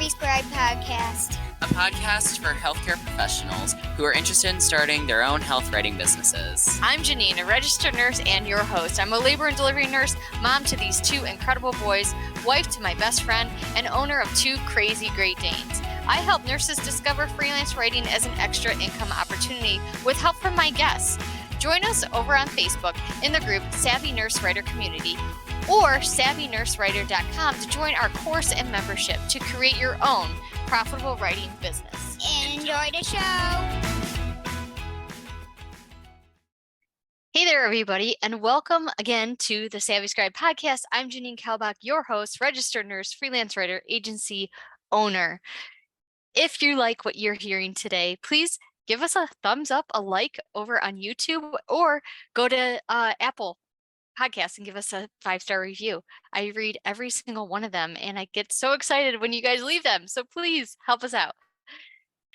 Savvy Scribe Podcast, a podcast for healthcare professionals who are interested in starting their own health writing businesses. I'm Janine, a registered nurse and your host. I'm a labor and delivery nurse, mom to these two incredible boys, wife to my best friend, and owner of two crazy Great Danes. I help nurses discover freelance writing as an extra income opportunity with help from my guests. Join us over on Facebook in the group Savvy Nurse Writer Community or savvynursewriter.com to join our course and membership to create your own profitable writing business. Enjoy the show. Hey there, everybody, and welcome again to the Savvy Scribe Podcast. I'm Janine Kelbach, your host, registered nurse, freelance writer, agency owner. If you like what you're hearing today, please give us a thumbs up, a like over on YouTube, or go to Apple Podcasts and give us a 5-star review. I read every single one of them, and I get so excited when you guys leave them. So please help us out.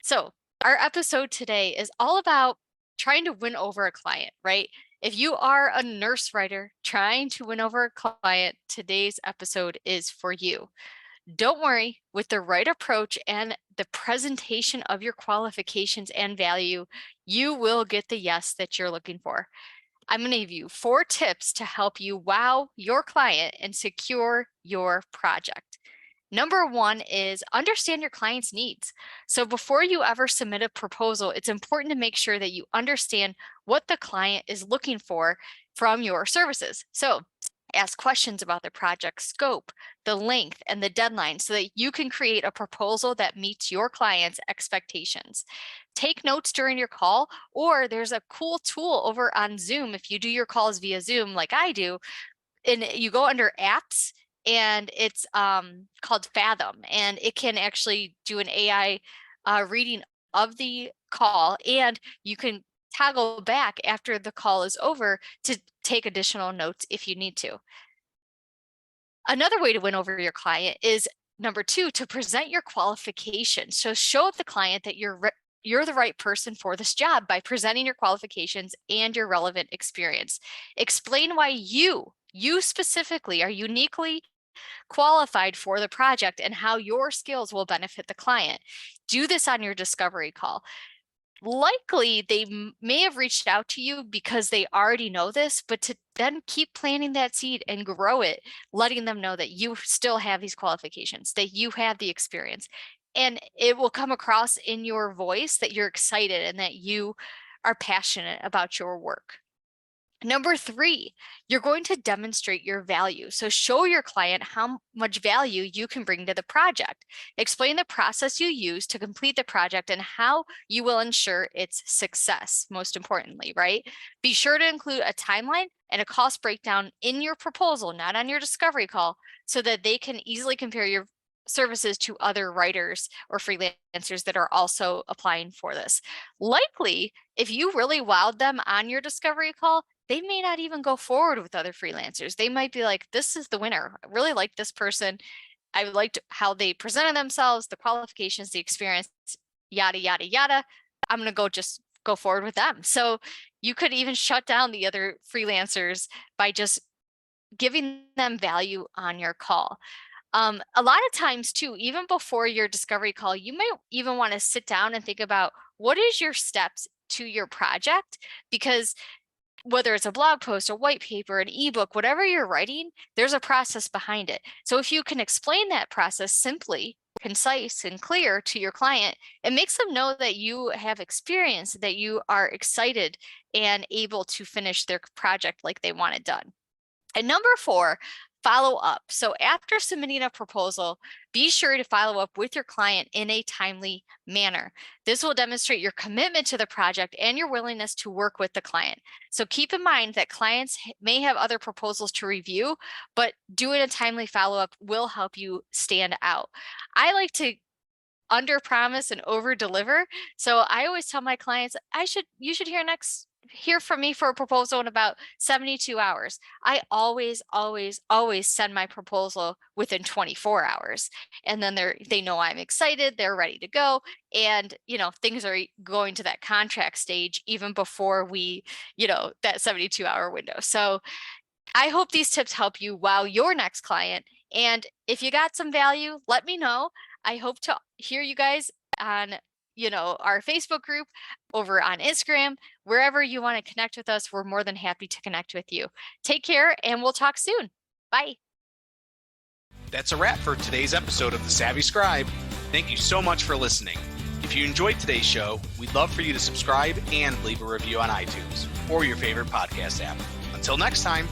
So our episode today is all about trying to win over a client, right? If you are a nurse writer trying to win over a client, today's episode is for you. Don't worry, with the right approach and the presentation of your qualifications and value, you will get the yes that you're looking for. I'm going to give you 4 tips to help you wow your client and secure your project. Number 1 is understand your client's needs. So before you ever submit a proposal, it's important to make sure that you understand what the client is looking for from your services. So ask questions about the project scope, the length, and the deadline so that you can create a proposal that meets your client's expectations. Take notes during your call, or there's a cool tool over on Zoom. If you do your calls via Zoom like I do, and you go under apps, and it's called Fathom, and it can actually do an AI reading of the call, and you can toggle back after the call is over to take additional notes if you need to. Another way to win over your client is number 2, to present your qualifications. So show the client that you're the right person for this job by presenting your qualifications and your relevant experience. Explain why you specifically are uniquely qualified for the project and how your skills will benefit the client. Do this on your discovery call. Likely they may have reached out to you because they already know this, but to then keep planting that seed and grow it, letting them know that you still have these qualifications, that you have the experience, and it will come across in your voice that you're excited and that you are passionate about your work. Number 3, you're going to demonstrate your value. So show your client how much value you can bring to the project. Explain the process you use to complete the project and how you will ensure its success, most importantly, right? Be sure to include a timeline and a cost breakdown in your proposal, not on your discovery call, so that they can easily compare your services to other writers or freelancers that are also applying for this. Likely, if you really wowed them on your discovery call, they may not even go forward with other freelancers. They might be like, this is the winner. I really like this person. I liked how they presented themselves, the qualifications, the experience, yada, yada, yada. I'm going to just go forward with them. So you could even shut down the other freelancers by just giving them value on your call. A lot of times too, even before your discovery call, you might even want to sit down and think about what is your steps to your project, because whether it's a blog post, a white paper, an ebook, whatever you're writing, there's a process behind it. So if you can explain that process simply, concise, and clear to your client, it makes them know that you have experience, that you are excited and able to finish their project like they want it done. And number 4, follow up. So after submitting a proposal, be sure to follow up with your client in a timely manner. This will demonstrate your commitment to the project and your willingness to work with the client. So keep in mind that clients may have other proposals to review, but doing a timely follow-up will help you stand out. I like to under promise and over deliver. So I always tell my clients, you should hear from me for a proposal in about 72 hours. I always send my proposal within 24 hours. And then they know I'm excited, they're ready to go. And, things are going to that contract stage even before we, that 72-hour window. So I hope these tips help you wow your next client. And if you got some value, let me know. I hope to hear you guys on, our Facebook group, over on Instagram, wherever you want to connect with us. We're more than happy to connect with you. Take care, and we'll talk soon. Bye. That's a wrap for today's episode of the Savvy Scribe. Thank you so much for listening. If you enjoyed today's show, we'd love for you to subscribe and leave a review on iTunes or your favorite podcast app. Until next time.